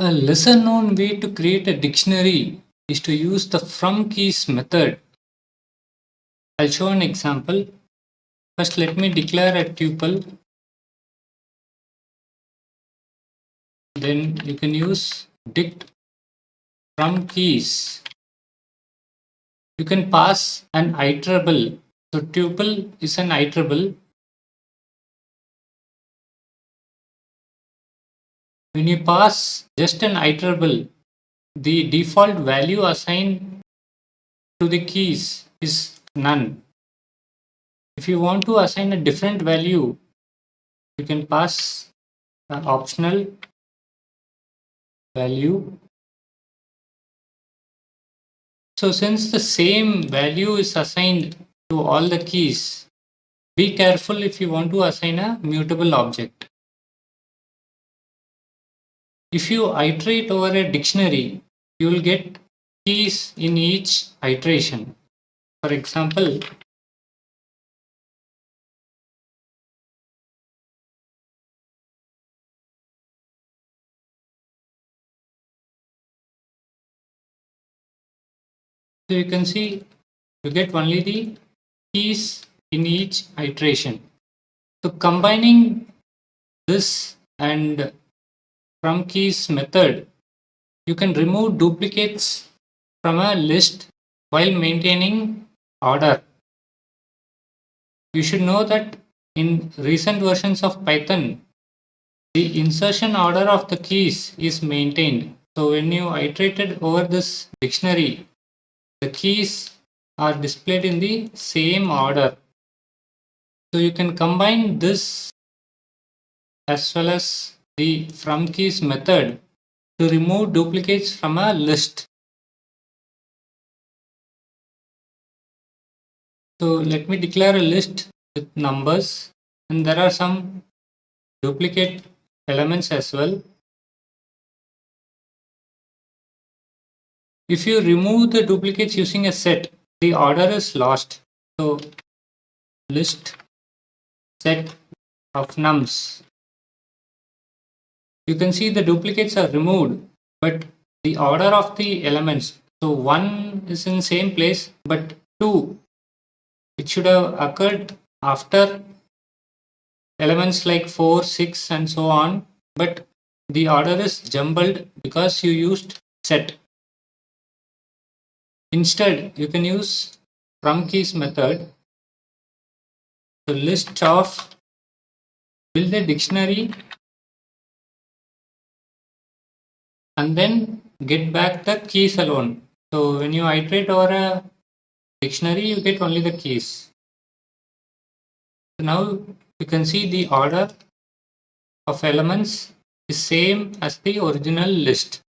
A lesser known way to create a dictionary is to use the from keys method. I'll show an example. First, let me declare a tuple. Then you can use dict from keys. You can pass an iterable. So tuple is an iterable. When you pass just an iterable, the default value assigned to the keys is none. If you want to assign a different value, you can pass an optional value. So since the same value is assigned to all the keys, be careful if you want to assign a mutable object. If you iterate over a dictionary, you will get keys in each iteration. For example, so you can see you get only the keys in each iteration. So combining this and from keys method, you can remove duplicates from a list while maintaining order. You should know that in recent versions of Python, the insertion order of the keys is maintained. So when you iterated over this dictionary, the keys are displayed in the same order. So you can combine this as well as the from keys method to remove duplicates from a list. So let me declare a list with numbers, and there are some duplicate elements as well. If you remove the duplicates using a set, the order is lost. So list set of nums. You can see the duplicates are removed, but the order of the elements. So 1 is in same place, but 2, it should have occurred after elements like 4, 6 and so on, but the order is jumbled because you used set. Instead, you can use from keys method to list of, build a dictionary, and then get back the keys alone. So when you iterate over a dictionary, you get only the keys. So now you can see the order of elements is same as the original list.